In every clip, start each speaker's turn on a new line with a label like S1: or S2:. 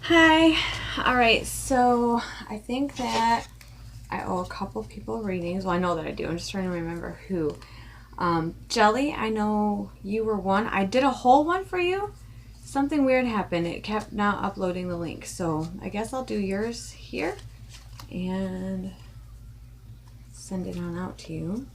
S1: Hi. All right. So I think that I owe a couple people readings. Well, I know that I do. I'm just trying to remember who. Gellie, I know you were one. I did a whole one for you. Something weird happened. It kept not uploading the link. So I guess I'll do yours here and send it on out to you.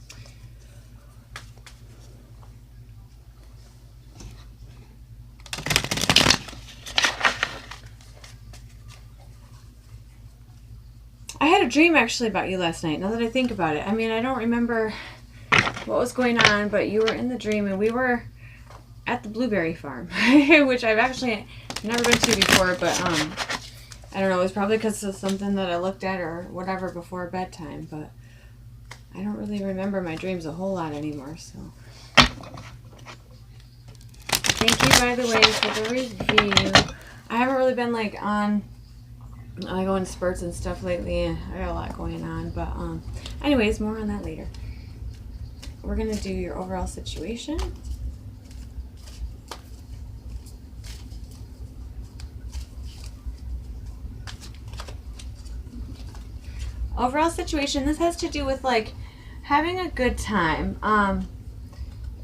S1: I had a dream actually about you last night, now that I think about it. I mean, I don't remember what was going on, but you were in the dream and we were at the blueberry farm, which I've actually never been to before, but I don't know, it was probably because of something that I looked at or whatever before bedtime, but I don't really remember my dreams a whole lot anymore, so. Thank you, by the way, for the review. I haven't really been I go in spurts and stuff lately. I got a lot going on, but anyways, more on that later. We're gonna do your overall situation. Overall situation, this has to do with like having a good time.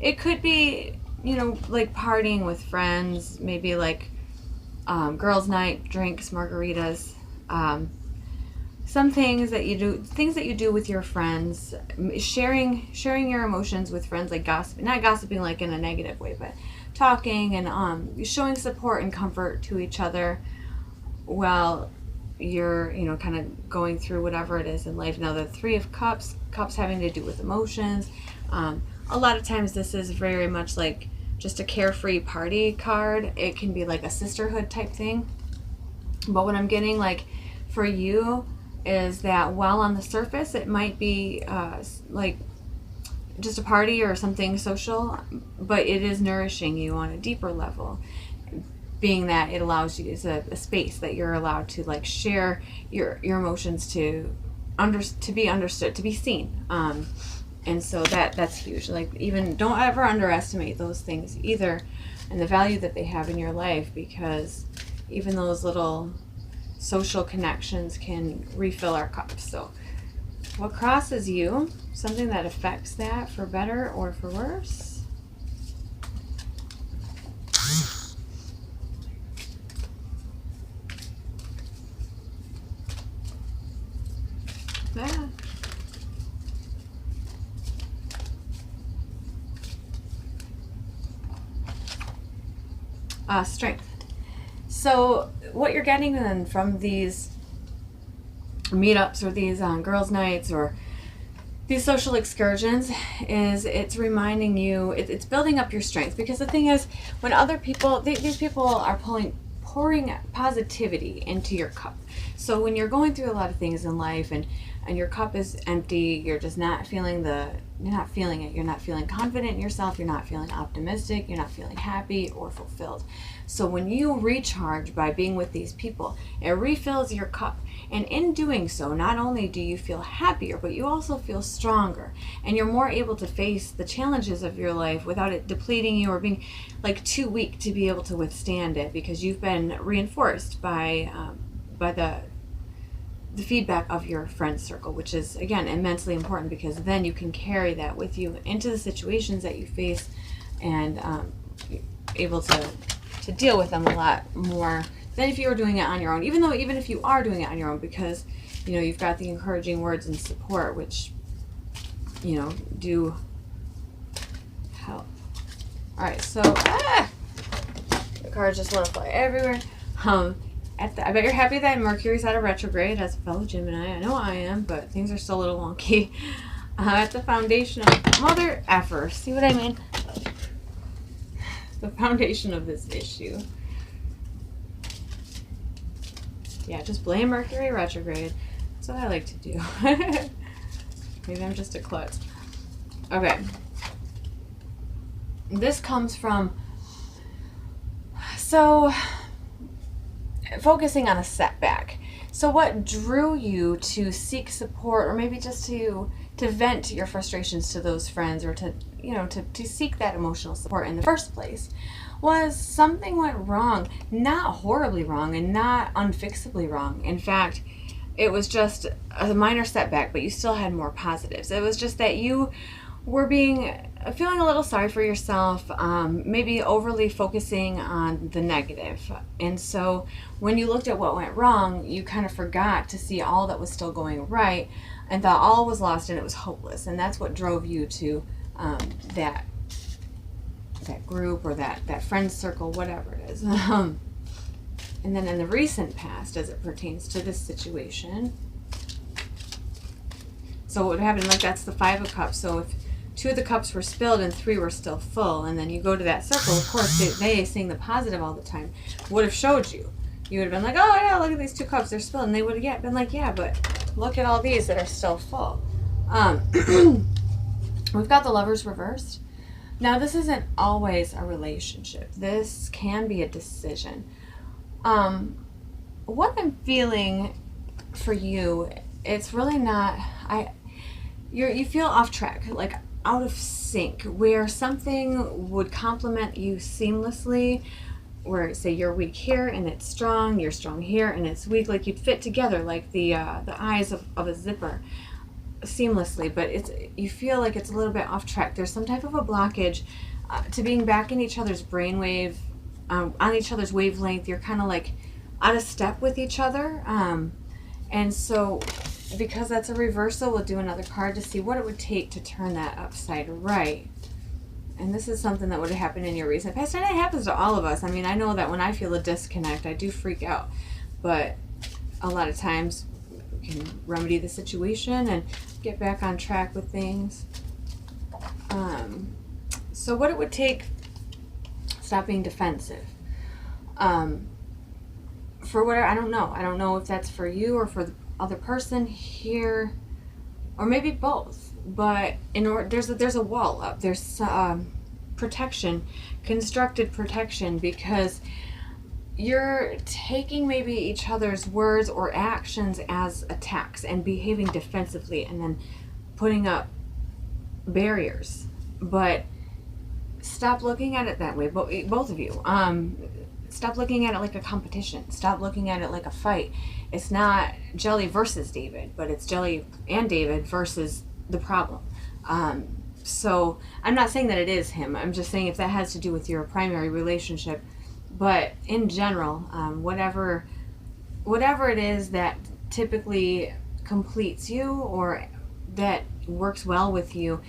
S1: It could be, like partying with friends, maybe like girls' night, drinks, margaritas, some things that you do with your friends, sharing your emotions with friends, like gossiping, not gossiping like in a negative way, but talking and showing support and comfort to each other while you're kind of going through whatever it is in life. Now the Three of Cups having to do with emotions. A lot of times this is very much like just a carefree party card. It can be like a sisterhood type thing, but what I'm getting like for you is that while on the surface it might be like just a party or something social, but it is nourishing you on a deeper level, being that it allows you, it's a space that you're allowed to like share your emotions, to be understood, to be seen, and so that's huge. Like, even don't ever underestimate those things either, and the value that they have in your life, because even those little social connections can refill our cups. So what crosses you, something that affects that for better or for worse? Yeah. Strength. So what you're getting then from these meetups or these girls' nights or these social excursions is it's reminding you, it's building up your strength. Because the thing is, when other people, these people are pouring positivity into your cup. So when you're going through a lot of things in life and your cup is empty, you're just not feeling you're not feeling it. You're not feeling confident in yourself. You're not feeling optimistic. You're not feeling happy or fulfilled. So when you recharge by being with these people, it refills your cup. And in doing so, not only do you feel happier, but you also feel stronger. And you're more able to face the challenges of your life without it depleting you or being like too weak to be able to withstand it, because you've been reinforced by the feedback of your friend circle, which is, again, immensely important, because then you can carry that with you into the situations that you face, and able to deal with them a lot more than if you were doing it on your own. Even if you are doing it on your own, because you've got the encouraging words and support, which do help. All right, so the cards just want to fly everywhere. I bet you're happy that Mercury's out of retrograde as a fellow Gemini. I know I am, but things are still a little wonky. At the foundation of mother effer. See what I mean? The foundation of this issue. Yeah, just blame Mercury retrograde. That's what I like to do. Maybe I'm just a klutz. Okay. This comes from, focusing on a setback. So what drew you to seek support, or maybe just to vent your frustrations to those friends, or to seek that emotional support in the first place? was something went wrong. Not horribly wrong and not unfixably wrong. In fact, it was just a minor setback, but you still had more positives. It was just that you were feeling a little sorry for yourself, maybe overly focusing on the negative. And so when you looked at what went wrong, you kind of forgot to see all that was still going right and thought all was lost and it was hopeless. And that's what drove you to that group or that friend circle, whatever it is. And then in the recent past, as it pertains to this situation, so what would happen, like that's the Five of Cups. So if 2 of the cups were spilled and 3 were still full, and then you go to that circle, of course, they seeing the positive all the time, would have showed you. You would have been like, oh yeah, look at these 2 cups, they're spilled. And they would have been like, yeah, but look at all these that are still full. We've got the Lovers reversed. Now, this isn't always a relationship. This can be a decision. What I'm feeling for you, it's really not, you feel off track, like out of sync, where something would complement you seamlessly, where say you're weak here and it's strong, you're strong here and it's weak, like you'd fit together like the eyes of a zipper seamlessly, but you feel like it's a little bit off track. There's some type of a blockage to being back in each other's brainwave, on each other's wavelength. You're kind of like out of step with each other, and so because that's a reversal, we'll do another card to see what it would take to turn that upside right. And this is something that would have happened in your recent past, and it happens to all of us. I mean, I know that when I feel a disconnect, I do freak out, but a lot of times we can remedy the situation and get back on track with things. So what it would take, stop being defensive. For whatever, I don't know if that's for you or for the other person here, or maybe both. But there's a wall up. There's protection, constructed protection, because you're taking maybe each other's words or actions as attacks and behaving defensively, and then putting up barriers. But stop looking at it that way, both of you. Stop looking at it like a competition. Stop looking at it like a fight. It's not Gellie versus David, but it's Gellie and David versus the problem. So I'm not saying that it is him. I'm just saying if that has to do with your primary relationship. But in general, whatever it is that typically completes you or that works well with you,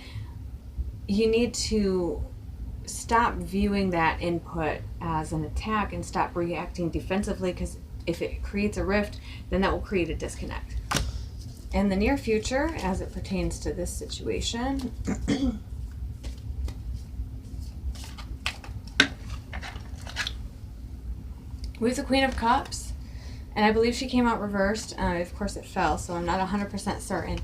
S1: you need to stop viewing that input as an attack and stop reacting defensively, because if it creates a rift, then that will create a disconnect. In the near future, as it pertains to this situation, we have the Queen of Cups, and I believe she came out reversed. Of course it fell, so I'm not 100% certain.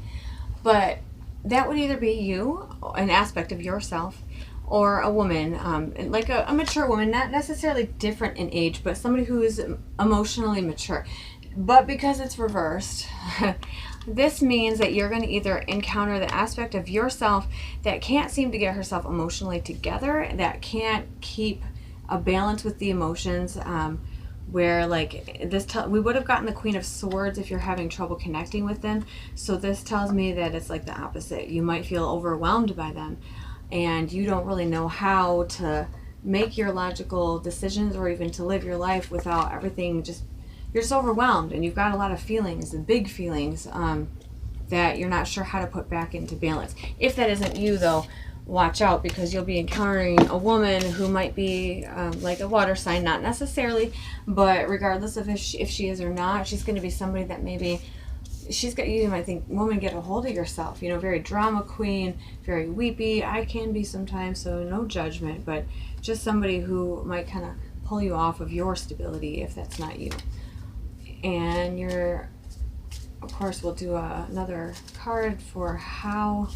S1: But that would either be you, an aspect of yourself, or a woman, like a mature woman, not necessarily different in age, but somebody who is emotionally mature. But because it's reversed, this means that you're going to either encounter the aspect of yourself that can't seem to get herself emotionally together, that can't keep a balance with the emotions, where like this we would have gotten the Queen of Swords if you're having trouble connecting with them. So this tells me that it's like the opposite. You might feel overwhelmed by them, and you don't really know how to make your logical decisions or even to live your life without everything you're just overwhelmed, and you've got a lot of feelings, and big feelings, that you're not sure how to put back into balance. If that isn't you, though, watch out, because you'll be encountering a woman who might be like a water sign, not necessarily, but regardless of if she is or not, she's going to be somebody that maybe she's got, you might think, woman, get a hold of yourself, very drama queen, very weepy. I can be sometimes, so no judgment, but just somebody who might kind of pull you off of your stability if that's not you. And of course, we'll do another card for how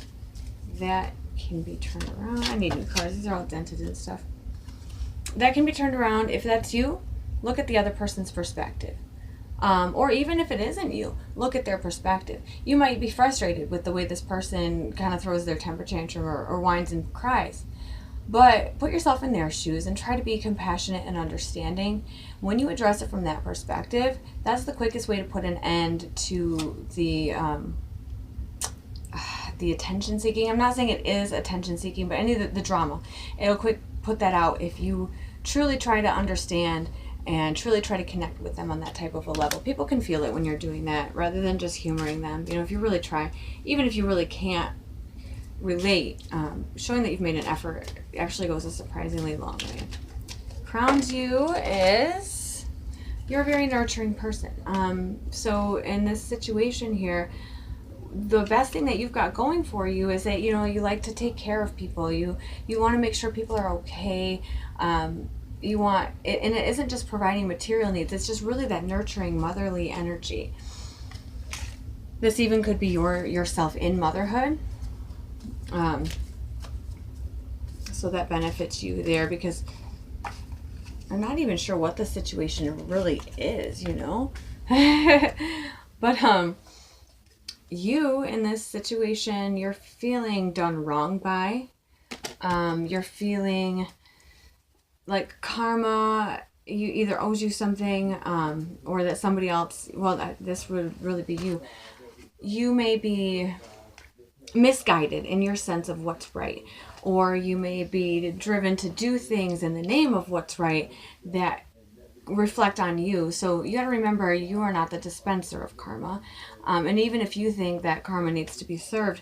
S1: that can be turned around. I need new cards. These are all dented and stuff. That can be turned around. If that's you, look at the other person's perspective. Or even if it isn't you, look at their perspective. You might be frustrated with the way this person kind of throws their temper tantrum or whines and cries. But put yourself in their shoes and try to be compassionate and understanding. When you address it from that perspective, that's the quickest way to put an end to the attention seeking. I'm not saying it is attention seeking, but any of the drama. It'll quick put that out if you truly try to understand and truly try to connect with them on that type of a level. People can feel it when you're doing that rather than just humoring them. You know, if you really try, even if you really can't relate, showing that you've made an effort actually goes a surprisingly long way. Crowned you is you're a very nurturing person. So in this situation here, the best thing that you've got going for you is that, you know, you like to take care of people. You want to make sure people are okay. You want it, and it isn't just providing material needs. It's just really that nurturing motherly energy. This even could be yourself in motherhood. So that benefits you there, because I'm not even sure what the situation really is, you know. But you in this situation, you're feeling done wrong by. You're feeling like karma, you either owes you something, or that somebody else, well, this would really be you. You may be misguided in your sense of what's right, or you may be driven to do things in the name of what's right that reflect on you. So you got to remember, you are not the dispenser of karma. And even if you think that karma needs to be served,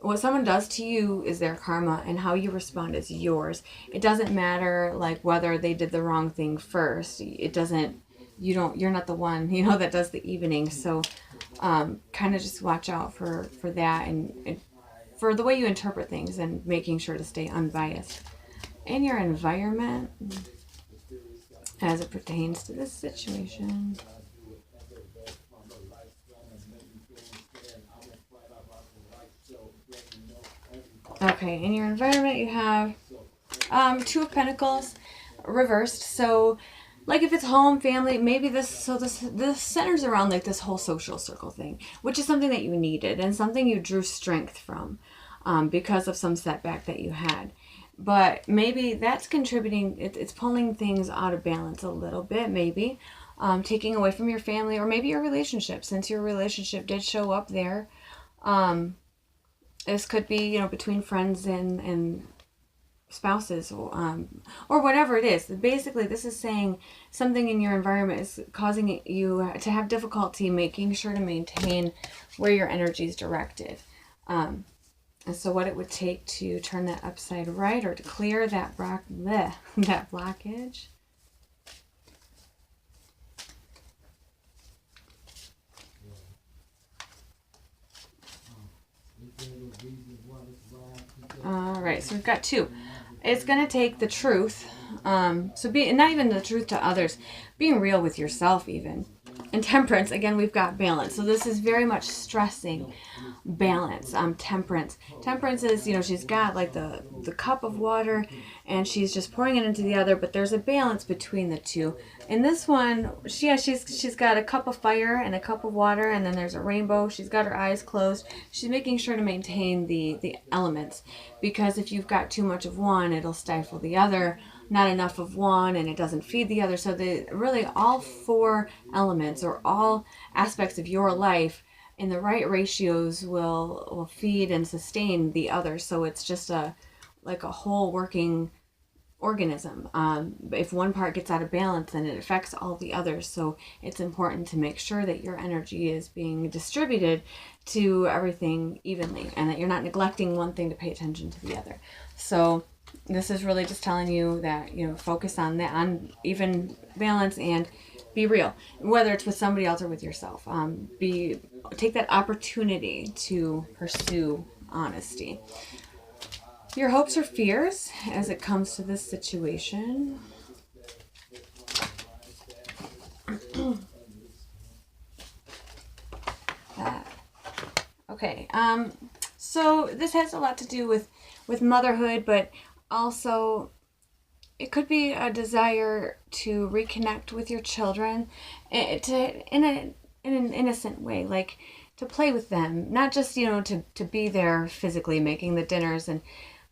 S1: what someone does to you is their karma, and how you respond is yours. It doesn't matter like whether they did the wrong thing first. It doesn't, you're not the one, you know, that does the evening. So kind of just watch out for that, and for the way you interpret things, and making sure to stay unbiased in your environment as it pertains to this situation. Okay, in your environment you have Two of Pentacles reversed. So like if it's home, family, maybe this centers around like this whole social circle thing, which is something that you needed and something you drew strength from because of some setback that you had. But maybe that's contributing, it's pulling things out of balance a little bit, maybe taking away from your family, or maybe your relationship, since your relationship did show up there. This could be, you know, between friends and spouses, or whatever it is. Basically, this is saying something in your environment is causing you to have difficulty making sure to maintain where your energy is directed. And so what it would take to turn that upside right, or to clear that that blockage. All right, so we've got two. It's going to take the truth. So not even the truth to others, being real with yourself even. And temperance, again, we've got balance. So this is very much stressing balance. Temperance. Temperance is, you know, she's got like the cup of water and she's just pouring it into the other, but there's a balance between the two. In this one, she's got a cup of fire and a cup of water, and then there's a rainbow. She's got her eyes closed. She's making sure to maintain the elements, because if you've got too much of one, it'll stifle the other. Not enough of one and it doesn't feed the other. So really all four elements, or all aspects of your life, in the right ratios will feed and sustain the other. So it's just like a whole working organism. If one part gets out of balance, then it affects all the others. So it's important to make sure that your energy is being distributed to everything evenly, and that you're not neglecting one thing to pay attention to the other. So this is really just telling you that, you know, focus on that, on even balance, and be real, whether it's with somebody else or with yourself. Take that opportunity to pursue honesty. Your hopes or fears as it comes to this situation. Okay, so this has a lot to do with motherhood, but also it could be a desire to reconnect with your children in an innocent way, like to play with them, not just, you know, to be there physically making the dinners,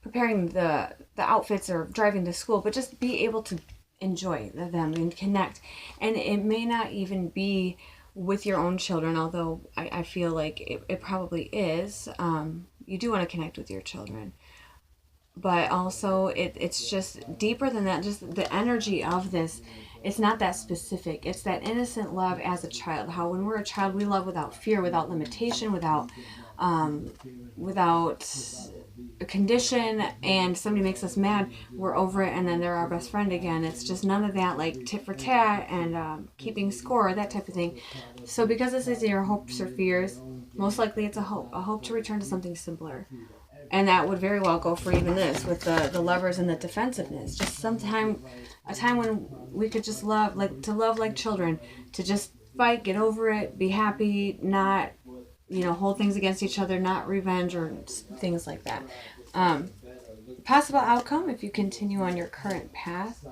S1: preparing the outfits or driving to school, but just be able to enjoy them and connect. And it may not even be with your own children, although I feel like it probably is. You do want to connect with your children, but also it's just deeper than that. Just the energy of this, it's not that specific. It's that innocent love as a child. How when we're a child, we love without fear, without limitation, without a condition, and somebody makes us mad, we're over it, and then they're our best friend again. It's just none of that like tit for tat and keeping score, that type of thing. So because this is your hopes or fears, most likely it's a hope to return to something simpler. And that would very well go for even this with the lovers and the defensiveness. Just a time when we could just love like children, to just fight, get over it, be happy, not hold things against each other, not revenge or things like that. Possible outcome if you continue on your current path.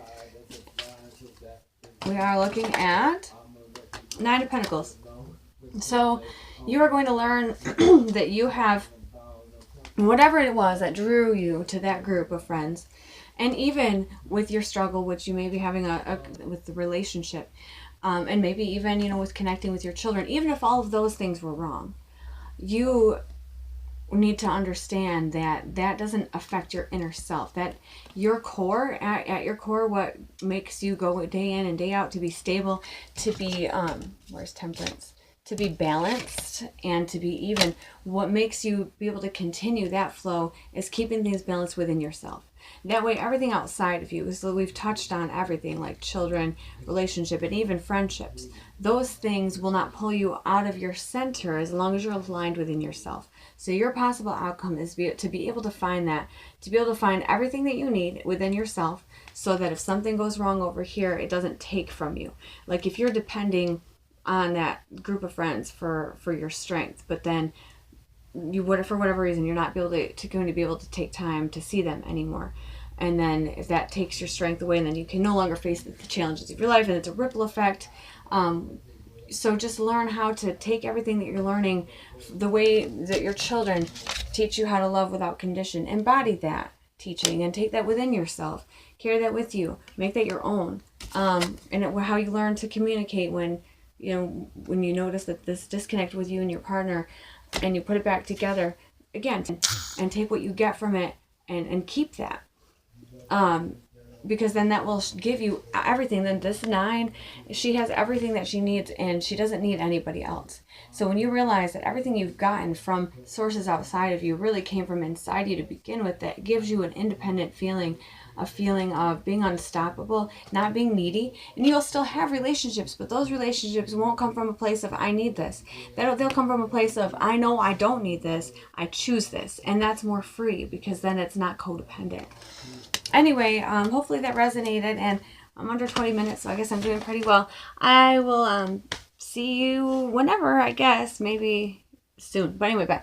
S1: We are looking at Nine of Pentacles. So you are going to learn that you have whatever it was that drew you to that group of friends, and even with your struggle, which you may be having with the relationship, and maybe even with connecting with your children, even if all of those things were wrong, you need to understand that that doesn't affect your inner self. That your core, at your core, what makes you go day in and day out to be stable, to be where's Temperance, to be balanced and to be even, what makes you be able to continue that flow is keeping things balanced within yourself. That way everything outside of you, so we've touched on everything like children, relationship, and even friendships, those things will not pull you out of your center as long as you're aligned within yourself. So your possible outcome is to be able to find that, to be able to find everything that you need within yourself, so that if something goes wrong over here, it doesn't take from you. Like if you're depending on that group of friends for your strength, but then you would, for whatever reason, you're not going to be able to take time to see them anymore, and then if that takes your strength away, and then you can no longer face the challenges of your life, and it's a ripple effect. So just learn how to take everything that you're learning, the way that your children teach you how to love without condition, embody that teaching and take that within yourself, carry that with you, make that your own, and how you learn to communicate when you notice that this disconnect with you and your partner, and you put it back together again, and take what you get from it and keep that. Because then that will give you everything. Then this 9, she has everything that she needs, and she doesn't need anybody else. So when you realize that everything you've gotten from sources outside of you really came from inside you to begin with, that gives you an independent feeling, a feeling of being unstoppable, not being needy. And you'll still have relationships, but those relationships won't come from a place of I need this. They'll come from a place of I know I don't need this, I choose this. And that's more free, because then it's not codependent. Anyway, hopefully that resonated, and I'm under 20 minutes, so I guess I'm doing pretty well. I will see you whenever, I guess, maybe soon. But anyway, bye.